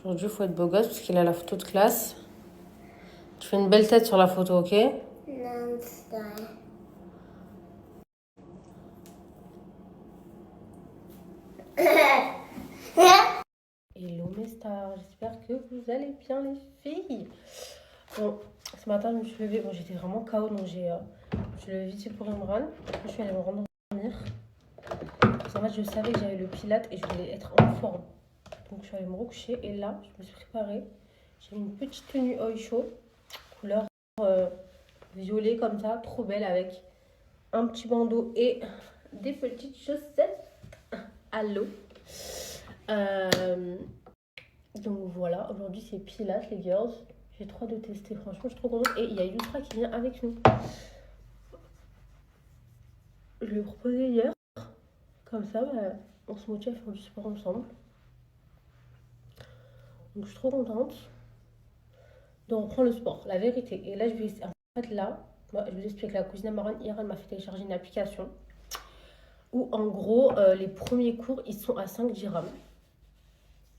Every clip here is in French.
Aujourd'hui, il faut être beau gosse parce qu'il a la photo de classe. Tu fais une belle tête sur la photo, ok? Non, c'est vrai. Hello mes stars, j'espère que vous allez bien les filles. Bon, ce matin je me suis levée, bon j'étais vraiment KO donc je suis levée vite fait pour Imran. Je suis allée me rendre dormir. Parce qu'en fait je savais que j'avais le pilate et je voulais être en forme. Donc je suis allée me recoucher et là je me suis préparée. J'ai mis une petite tenue oil show, couleur violet comme ça, trop belle avec un petit bandeau et des petites chaussettes à l'eau. Donc voilà, aujourd'hui c'est Pilates les girls. J'ai trop hâte de tester, franchement je suis trop contente. Et il y a Yusra qui vient avec nous. Je lui ai proposé hier, comme ça bah, on se motive à faire du sport ensemble. Donc je suis trop contente de reprendre le sport, la vérité. Et là je vais, en fait là, moi, je vous explique, la cousine Amaran hier elle m'a fait télécharger une application où en gros les premiers cours ils sont à 5 dirhams.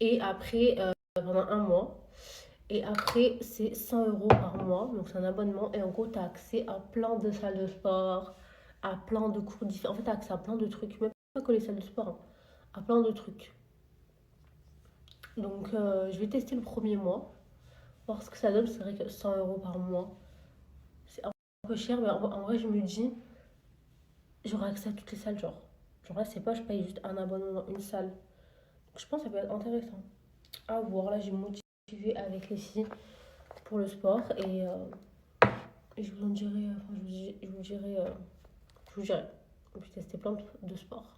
Et après pendant un mois. Et après, c'est 100 € par mois. Donc, c'est un abonnement. Et en gros, tu as accès à plein de salles de sport, à plein de cours différents. En fait, tu as accès à plein de trucs. Même pas que les salles de sport, hein, à plein de trucs. Donc, je vais tester le premier mois. Voir ce que ça donne. C'est vrai que 100 € par mois, c'est un peu cher. Mais en vrai, je me dis, j'aurai accès à toutes les salles. Genre là, c'est pas, je paye juste un abonnement dans une salle. Donc, je pense que ça peut être intéressant. À voir. Là, j'ai motivé avec les filles pour le sport. Et je vous en dirai, enfin, je vous dirai. Je vais tester plein de sports.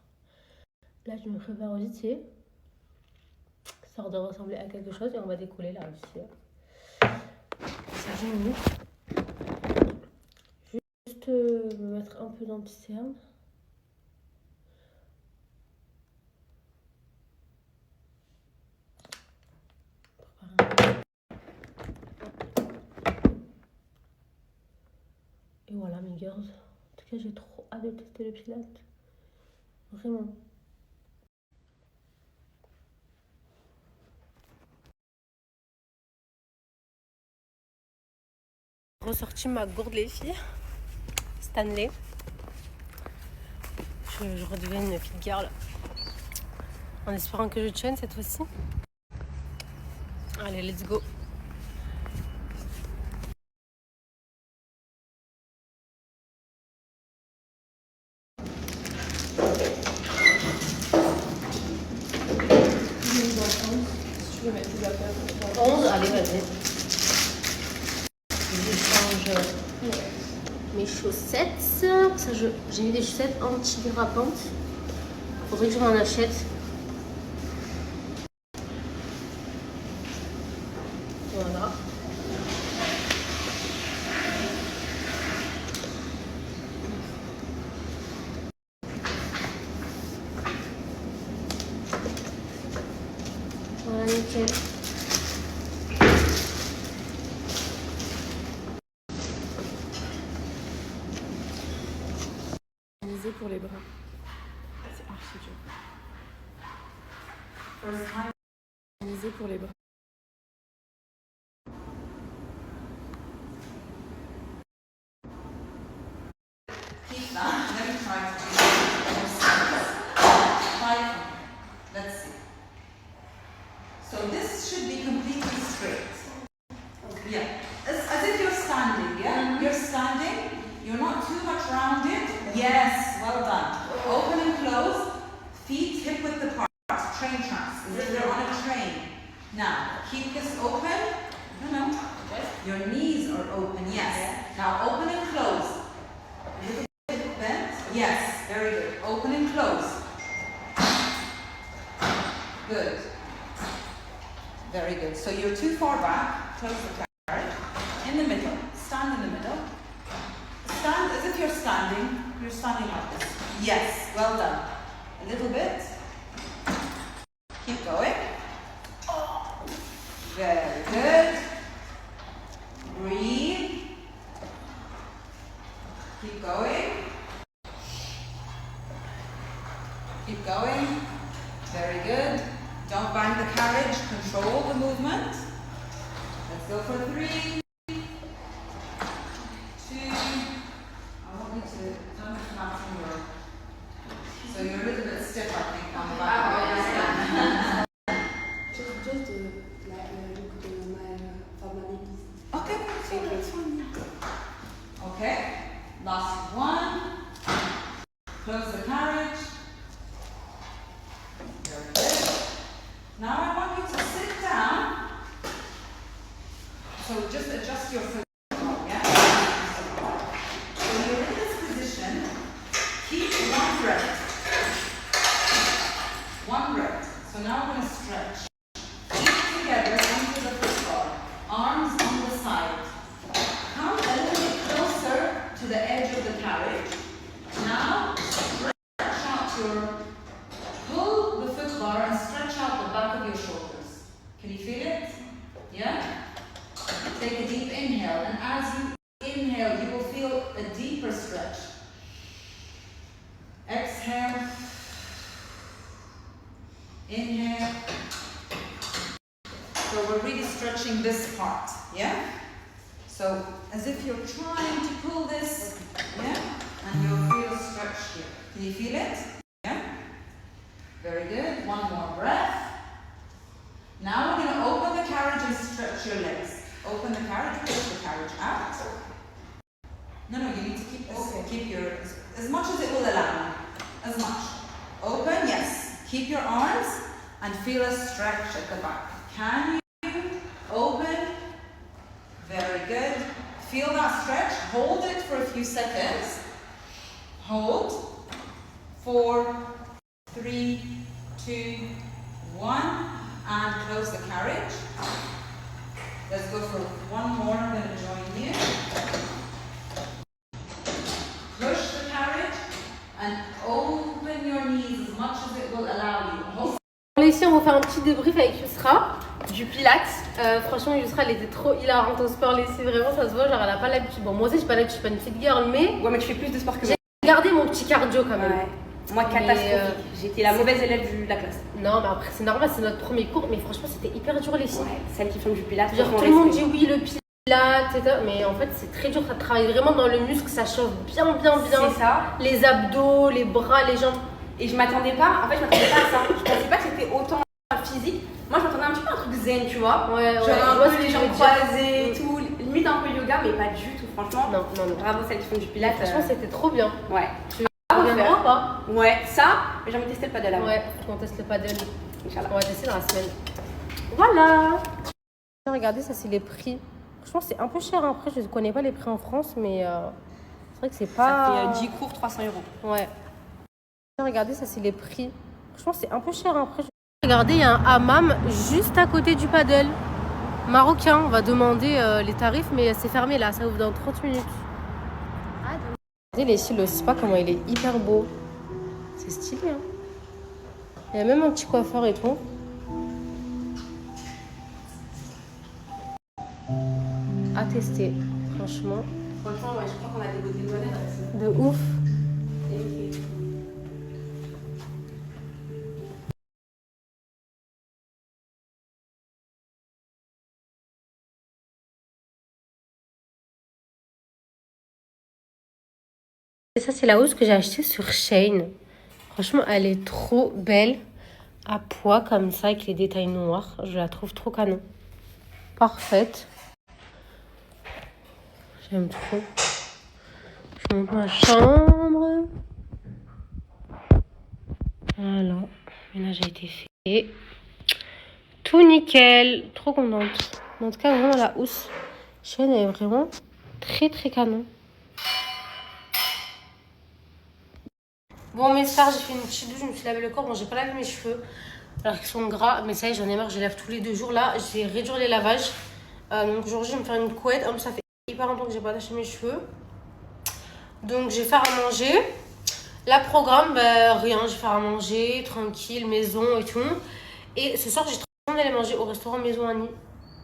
Là, je me prépare au lycée. Ça doit ressembler à quelque chose et on va décoller là aussi. C'est génial. Juste me mettre un peu d'anti-cerne. Et voilà mes girls. En tout cas, j'ai trop hâte de tester le pilate. Vraiment. Ressorti ma gourde les filles. Stanley. Je redeviens une fit girl. En espérant que je tienne cette fois-ci. Allez, let's go. Tu veux mettre tes affaires 11, allez, vas-y. Je change mes chaussettes. Ça, j'ai mis des chaussettes anti-dérapantes. Faudrait que je m'en achète. Voilà. Voilà, nickel. Organisé pour les bras. C'est archi dur. Organisé pour les bras. Keep that. Let me try to do five. Let's see. So this should be completely straight. Yeah. As if you're standing, yeah? You're standing. You're not too much rounded. Yes, well done. Open and close. Feet hip width apart. Train tracks. As if you're on a train. Now, keep this open. No. Your knees are open, yes. Now open and close. Little bit bent. Yes, very good. Open and close. Good. Very good. So you're too far back. Close the carriage. In the middle. Stand in the middle. Stand as if you're standing. You're standing like this. Yes, well done. A little bit. Keep going. Very good. Breathe. Keep going. Keep going. Very good. Don't bang the carriage. Control the movement. Let's go for 3, 2. I want you to turn the mat on your. So you're a little bit stiff, I think, on the back. Just like look to my formalities. Okay, so that's fine. Okay, last one. Close the carriage. Very good. Now I want you to sit down. So just adjust your foot. Yeah? When you're in this position, keep one breath. One breath. So now we're going to stretch. Feet together into the foot bar. Arms on the side. Come a little bit closer to the edge of the carriage. Now stretch out pull the foot bar and stretch out the back of your shoulders. Can you feel it? Yeah? Take a deep inhale, and as you inhale, you will feel a deeper stretch. Exhale. Inhale. So we're really stretching this part, yeah? So as if you're trying to pull this, yeah? And you'll feel a stretch here. Can you feel it? Yeah? Very good. One more breath. Now we're going to open the carriage and stretch your legs. Open the carriage, push the carriage out. No, you need to keep this. Okay. Keep your, as much as it will allow you. As much. Open, yes. Keep your arms and feel a stretch at the back. Can you open? Very good. Feel that stretch. Hold it for a few seconds. Hold. 4, 3, 2, 1. And close the carriage. Let's go for one more. I'm going to join you. Push the carriage and open your knees as much as it will allow you. Hold. Ici, on va faire un petit débrief avec Yusra du Pilates. Franchement, Yusra, elle était trop hilarante au sport laissé. Vraiment, ça se voit. Genre, elle a pas l'habitude. Bon, moi aussi, j'ai pas l'habitude. Je suis pas une petite girl, mais. Ouais, mais tu fais plus de sport que moi. J'ai gardé mon petit cardio quand même. Ouais. Moi, catastrophique. J'étais la mauvaise élève de la classe. Non, mais après, c'est normal, c'est notre premier cours. Mais franchement, c'était hyper dur les filles. Ouais, celles qui font du pilates. Genre, tout le monde dit oui, le pilates, etc. Mais en fait, c'est très dur. Ça travaille vraiment dans le muscle. Ça chauffe bien. C'est ça. Les abdos, les bras, les jambes. Et je m'attendais pas. En fait, je m'attendais pas à ça. Je pensais pas que c'était autant physique. Moi, je m'attendais un petit peu à un truc zen, tu vois. Ouais, genre un peu les jambes croisées et tout. Limite un peu yoga, mais pas du tout, franchement. Non. Bravo, celles qui font du pilates. Franchement, c'était trop bien. Ouais. Tu reviendras ou pas? Ouais, ça, mais j'ai envie de tester le paddle avant. Ouais, on teste le paddle. Inch'Allah. On va tester dans la semaine. Voilà. Regardez, ça c'est les prix. Franchement, c'est un peu cher. Après, je ne connais pas les prix en France, mais c'est vrai que c'est pas. Ça fait 10 cours, 300 €. Ouais. Regardez, ça c'est les prix. Franchement, c'est un peu cher. Après, regardez, il y a un hammam juste à côté du paddle. Marocain, on va demander les tarifs, mais c'est fermé là, ça ouvre dans 30 minutes. Regardez ici le spa, comment il est hyper beau. C'est stylé, hein. Il y a même un petit coiffeur et tout. À tester, franchement. Franchement, ouais, je crois qu'on a des beautés de bonheur ici. De ouf. Et ça, c'est la housse que j'ai achetée sur Shein. Franchement, elle est trop belle. À poids comme ça, avec les détails noirs. Je la trouve trop canon. Parfaite. J'aime trop. Je monte ma chambre. Voilà. Le ménage a été fait. Tout nickel. Trop contente. En tout cas, vraiment, la housse Shein est vraiment très canon. Bon, mes stars, j'ai fait une petite douche, je me suis lavé le corps. Bon, j'ai pas lavé mes cheveux alors qu'ils sont gras, mais ça y est, j'en ai marre, je les lave tous les 2 jours. Là, j'ai réduit les lavages. Donc aujourd'hui, je vais me faire une couette. Ça fait hyper longtemps que j'ai pas attaché mes cheveux. Donc, je vais faire à manger. La programme, rien, je vais faire à manger, tranquille, maison et tout. Et ce soir, j'ai trop envie d'aller manger au restaurant Maison Annie.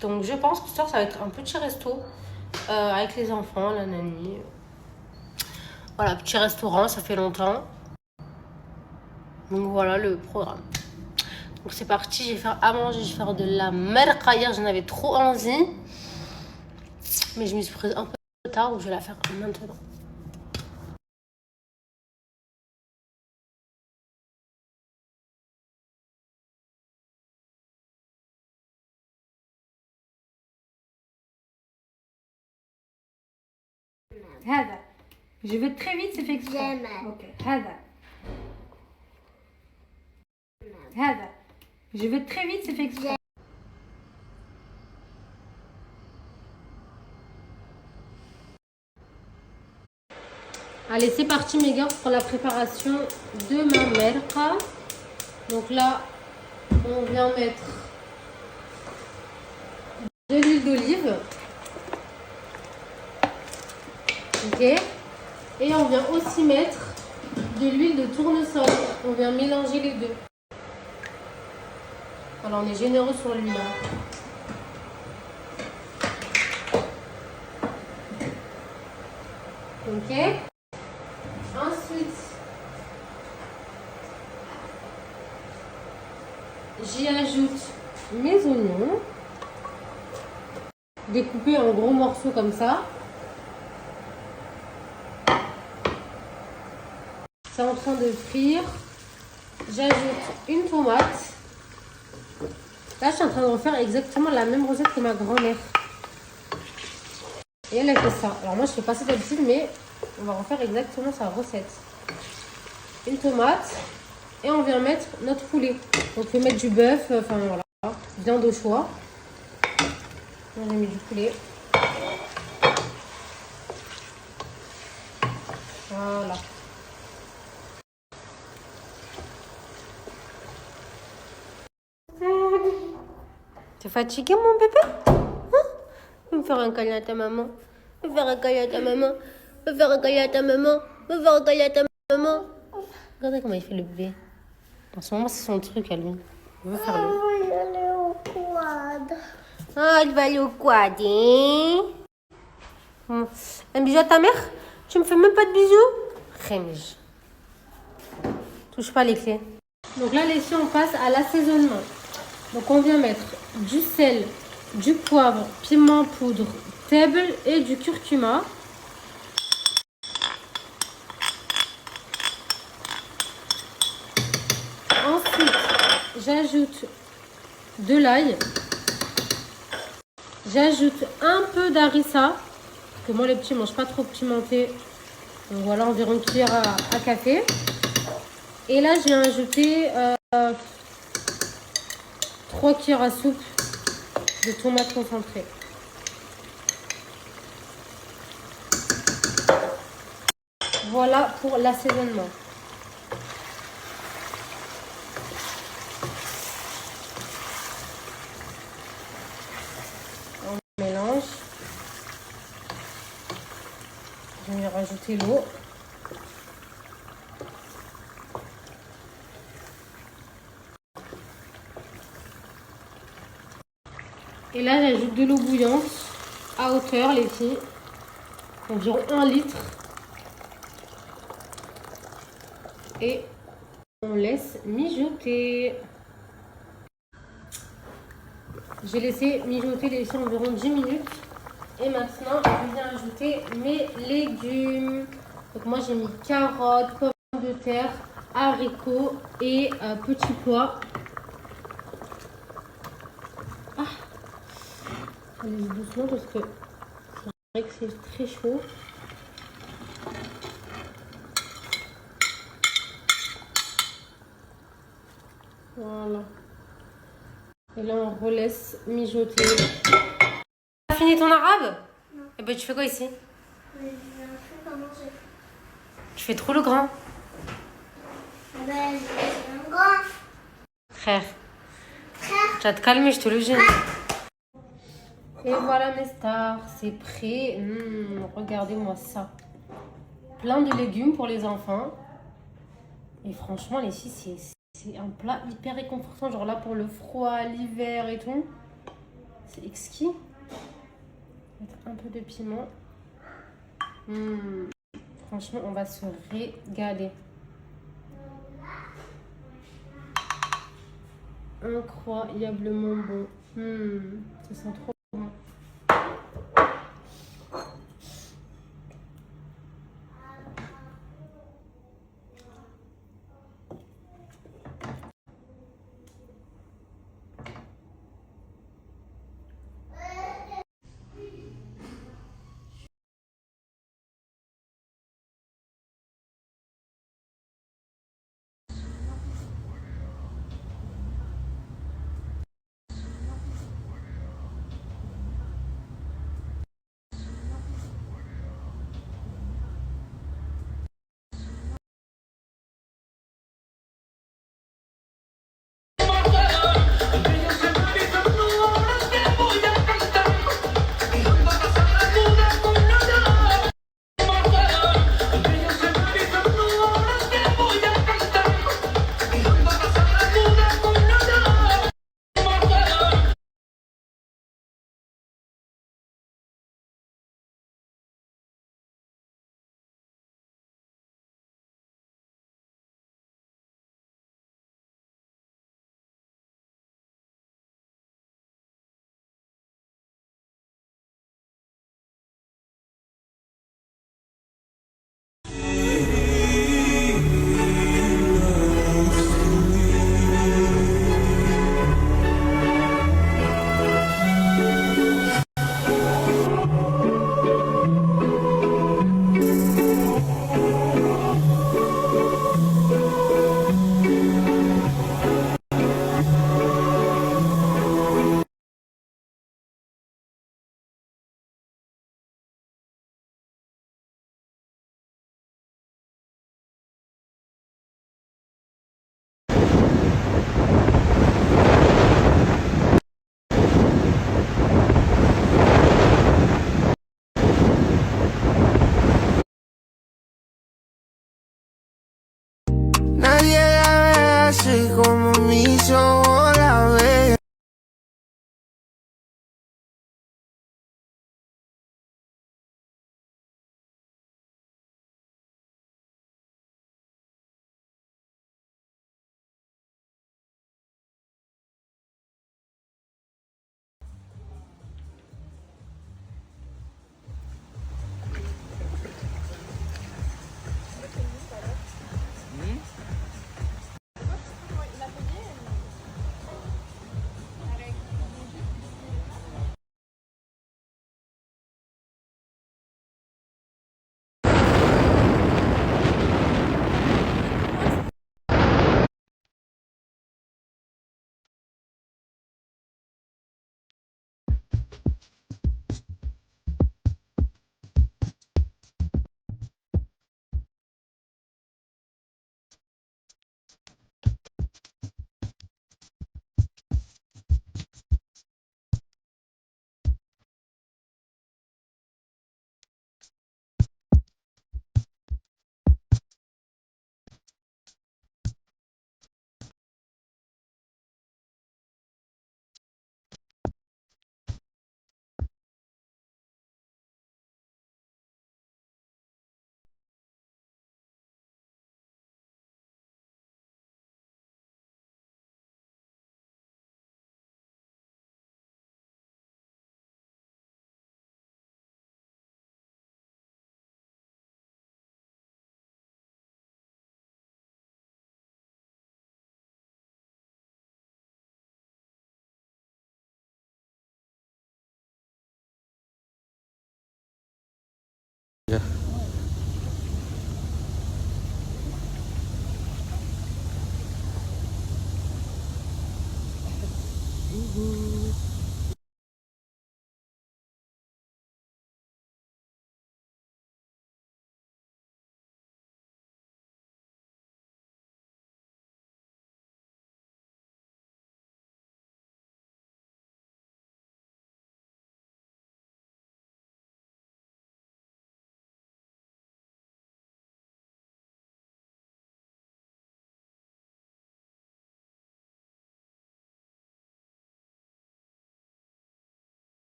Donc, je pense que ce soir, ça va être un petit resto avec les enfants, la nanny. Voilà, petit restaurant, ça fait longtemps. Donc voilà le programme. Donc c'est parti, je vais faire à manger, je vais faire de la merqa. Hier j'en avais trop envie. Mais je me suis prise un peu tard, donc je vais la faire maintenant. هذا. Je vais très vite, c'est fait exprès. Jamais. Ok. هذا. هذا. Je vais très vite, c'est fait exprès. Allez, c'est parti mes gars pour la préparation de ma merqa. Donc là, on vient mettre de l'huile d'olive. Ok. Et on vient aussi mettre de l'huile de tournesol. On vient mélanger les deux. Alors on est généreux sur l'huile. Ok. Ensuite, j'y ajoute mes oignons, découpés en gros morceaux comme ça. C'est en train de frire. J'ajoute une tomate. Là, je suis en train de refaire exactement la même recette que ma grand-mère. Et elle a fait ça. Alors moi, je fais pas ça d'habitude, mais on va refaire exactement sa recette. Une tomate. Et on vient mettre notre poulet. On peut mettre du bœuf, enfin voilà, viande au choix. J'ai mis du poulet. Voilà. T'es fatigué mon bébé? Hein? Va me faire un câlin à ta maman. Va faire un câlin à ta maman. Va faire un câlin à ta maman. Va faire un câlin à ta maman. Regardez comment il fait le bébé. En ce moment, c'est son truc à lui. Il veut faire le... Oh, il est au quad. Ah, il va aller au quad, hein? Un bisou à ta mère? Tu me fais même pas de bisous? Remige. Touche pas les clés. Donc là, les filles, on passe à l'assaisonnement. Donc on vient mettre du sel, du poivre, piment poudre, table et du curcuma. Ensuite, j'ajoute de l'ail. J'ajoute un peu d'harissa. Parce que moi, les petits ne mangent pas trop pimenté. Donc voilà, environ une cuillère à café. Et là, j'ai ajouté 3 cuillères à soupe de tomates concentrées. Voilà pour l'assaisonnement. On mélange. Je vais rajouter l'eau. Et là, j'ajoute de l'eau bouillante à hauteur, les filles. Environ 1 litre. Et on laisse mijoter. J'ai laissé mijoter les filles environ 10 minutes. Et maintenant, je viens ajouter mes légumes. Donc moi, j'ai mis carottes, pommes de terre, haricots et petits pois. Allez doucement parce que c'est vrai que c'est très chaud. Voilà. Et là on relaisse mijoter. T'as fini ton arabe? Non. Et ben tu fais quoi ici? Mais j'ai un truc à manger. Tu fais trop le grand. Ben, j'ai un grand. Frère, Frère. tu vas te calmer, je te le jure. Et voilà mes stars, c'est prêt. Regardez-moi ça. Plein de légumes pour les enfants. Et franchement, les filles, c'est un plat hyper réconfortant. Genre là, pour le froid, l'hiver et tout. C'est exquis. Mettre un peu de piment. Franchement, on va se régaler. Incroyablement bon. Ça sent trop bon.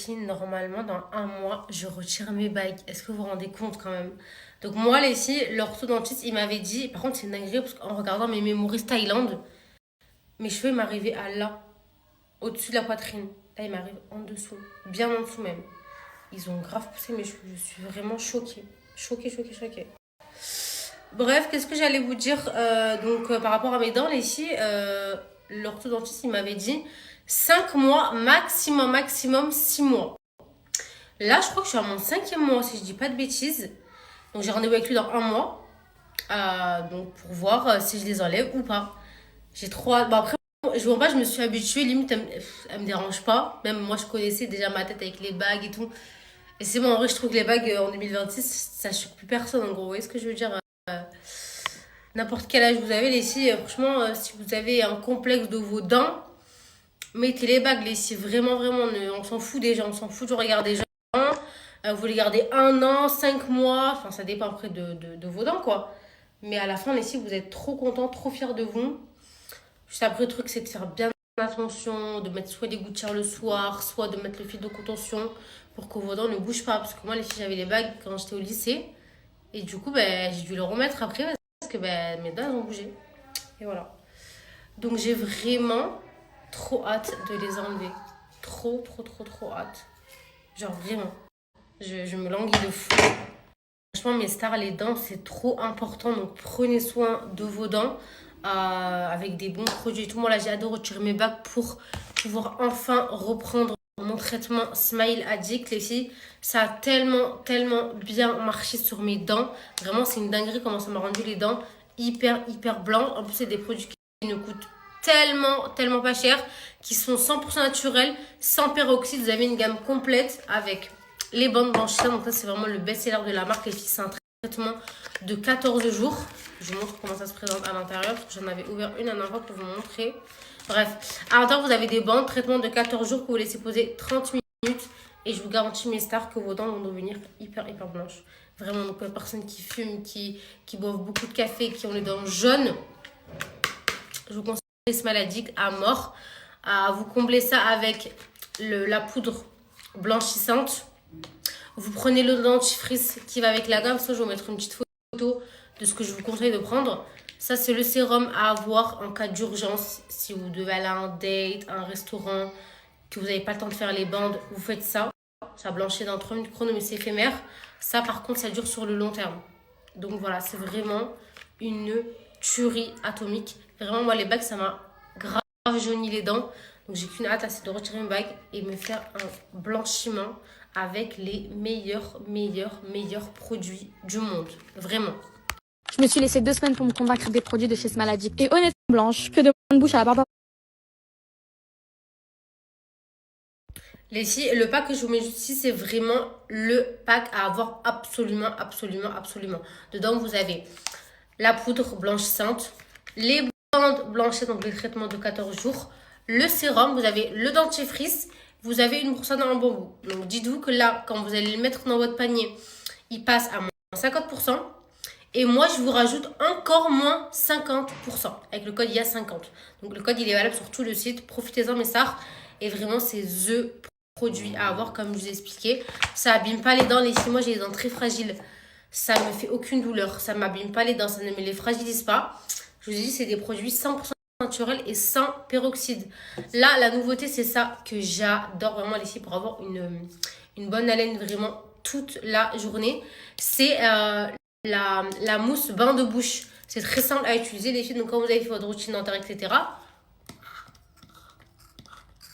filles, normalement, dans un mois, je retire mes bagues. Est-ce que vous vous rendez compte quand même? Donc moi, les filles, l'orthodontiste, il m'avait dit... Par contre, c'est une dinguerie, parce qu'en regardant mes Memories Thaïlande, mes cheveux m'arrivaient à là, au-dessus de la poitrine. Là, ils m'arrivent en dessous, bien en dessous même. Ils ont grave poussé mes cheveux. Je suis vraiment choquée. Choquée. Bref, qu'est-ce que j'allais vous dire par rapport à mes dents, les filles, l'orthodontiste, il m'avait dit 5 mois, maximum 6 mois. Là, je crois que je suis à mon 5e mois, si je dis pas de bêtises. Donc, j'ai rendez-vous avec lui dans un mois. Donc, pour voir si je les enlève ou pas. J'ai 3... Bon, après, je vois pas, je me suis habituée. Limite, elle me dérange pas. Même moi, je connaissais déjà ma tête avec les bagues et tout. Et c'est bon, en vrai, je trouve que les bagues en 2026, ça choque plus personne, en gros. Vous voyez ce que je veux dire? N'importe quel âge vous avez, les filles, franchement, si vous avez un complexe de vos dents, mettez les bagues, les filles. Vraiment, on s'en fout des gens. On s'en fout du regard des gens. Vous les gardez 1 an, 5 mois, enfin ça dépend après de vos dents quoi. Mais à la fin, les filles, vous êtes trop contents, trop fiers de vous. Juste après, le truc, c'est de faire bien attention, de mettre soit des gouttières le soir, soit de mettre le fil de contention pour que vos dents ne bougent pas. Parce que moi, les filles, j'avais les bagues quand j'étais au lycée. Et du coup, j'ai dû le remettre après parce que mes dents, elles ont bougé. Et voilà. Donc, j'ai vraiment trop hâte de les enlever. Trop hâte. Genre, vraiment. Je me languis de fou. Franchement, mes stars, les dents, c'est trop important. Donc, prenez soin de vos dents avec des bons produits et tout. Moi, là, j'ai hâte de retirer mes bagues pour pouvoir enfin reprendre mon traitement Smile Addict, les filles. Ça a tellement bien marché sur mes dents. Vraiment, c'est une dinguerie comment ça m'a rendu les dents hyper blanches. En plus, c'est des produits qui ne coûtent tellement pas cher, qui sont 100% naturels, sans peroxyde. Vous avez une gamme complète avec les bandes blanchissantes. Donc ça, c'est vraiment le best-seller de la marque. Les filles, c'est un traitement de 14 jours. Je vous montre comment ça se présente à l'intérieur, parce que j'en avais ouvert une à l'avant pour vous montrer. Bref, à l'intérieur, vous avez des bandes, traitement de 14 jours que vous laissez poser 30 minutes. Et je vous garantis, mes stars, que vos dents vont devenir hyper blanches. Vraiment, donc, les personnes qui fument, qui boivent beaucoup de café, qui ont les dents jaunes, je vous conseille ce maladie à mort. Vous comblez ça avec la poudre blanchissante. Vous prenez le dentifrice qui va avec la gamme. Ça, je vais vous mettre une petite photo de ce que je vous conseille de prendre. Ça, c'est le sérum à avoir en cas d'urgence. Si vous devez aller à un date, à un restaurant, que vous n'avez pas le temps de faire les bandes, vous faites ça. Ça blanchit dans 3 minutes chrono, mais c'est éphémère. Ça, par contre, ça dure sur le long terme. Donc voilà, c'est vraiment une tuerie atomique. Vraiment, moi, les bagues, ça m'a grave jauni les dents. Donc j'ai qu'une hâte, là, c'est de retirer une bague et me faire un blanchiment avec les meilleurs produits du monde. Vraiment. Je me suis laissé 2 semaines pour me convaincre des produits de chez Smaladic. Et honnêtement, blanche, que de bonne bouche à la barbe. Les filles, le pack que je vous mets juste ici, c'est vraiment le pack à avoir absolument. Dedans, vous avez la poudre blanchissante, les bandes blanchies, donc les traitements de 14 jours, le sérum, vous avez le dentifrice, vous avez une brosse à dents en bambou. Donc, dites-vous que là, quand vous allez le mettre dans votre panier, il passe à moins 50%. Et moi, je vous rajoute encore moins 50%. Avec le code IA50. Donc, le code, il est valable sur tout le site. Profitez-en, mes stars. Et vraiment, c'est THE produit à avoir, comme je vous ai expliqué. Ça abîme pas les dents. Les filles, moi, j'ai les dents très fragiles. Ça me fait aucune douleur. Ça m'abîme pas les dents. Ça ne me les fragilise pas. Je vous ai dit, c'est des produits 100% naturels et sans peroxyde. Là, la nouveauté, c'est ça que j'adore vraiment, les filles, pour avoir une bonne haleine vraiment toute la journée. C'est la mousse bain de bouche. C'est très simple à utiliser, les filles. Donc, quand vous avez fait votre routine dentaire, etc.,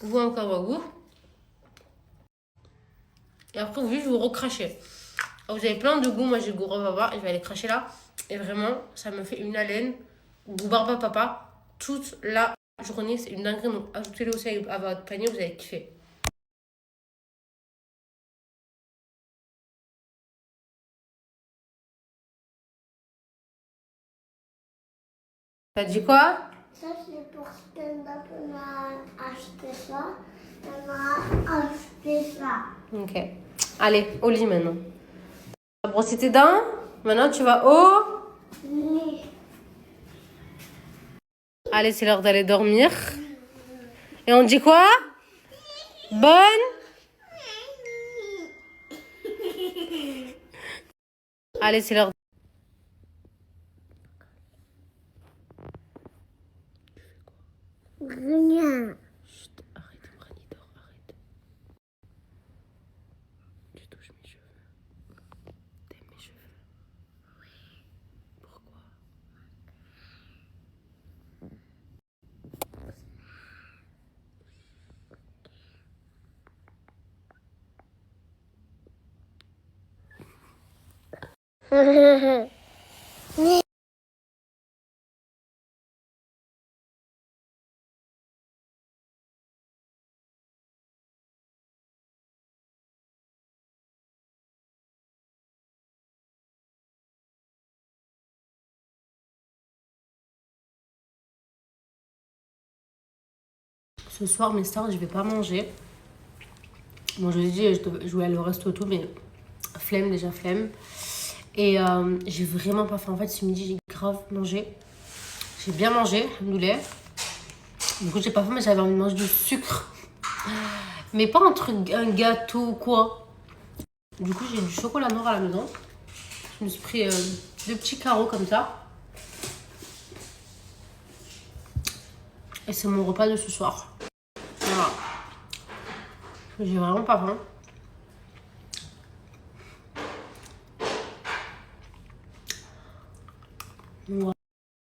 vous encore à vous. Et après, vous recrachez. Alors, vous avez plein de goûts. Moi, j'ai goût papa. Je vais aller cracher là. Et vraiment, ça me fait une haleine. Goût barba papa. Toute la journée. C'est une dinguerie. Donc, ajoutez-le aussi à votre panier. Vous allez kiffer. T'as dit quoi? Ça, c'est pour stand-up. On a acheté ça. On a acheté ça. Ok. Allez, au lit maintenant. Tu vas brosser tes dents. Maintenant, tu vas au... Oui. Allez, c'est l'heure d'aller dormir. Et on dit quoi? Bonne Allez, c'est l'heure. Rien. Chut, arrête, Brani, dors, arrête. Tu touches mes cheveux. T'aimes mes cheveux? Oui. Pourquoi? Ce soir, mes stars, je vais pas manger. Bon, je vous ai dit, je voulais aller au resto tout, mais flemme, déjà flemme. Et j'ai vraiment pas faim. En fait, ce midi, j'ai grave mangé. J'ai bien mangé, alhamdoulilah. Du coup, j'ai pas faim, mais j'avais envie de manger du sucre. Mais pas un truc, un gâteau ou quoi. Du coup, j'ai du chocolat noir à la maison. Je me suis pris 2 petits carreaux comme ça. Et c'est mon repas de ce soir. Voilà. J'ai vraiment pas faim. Voilà.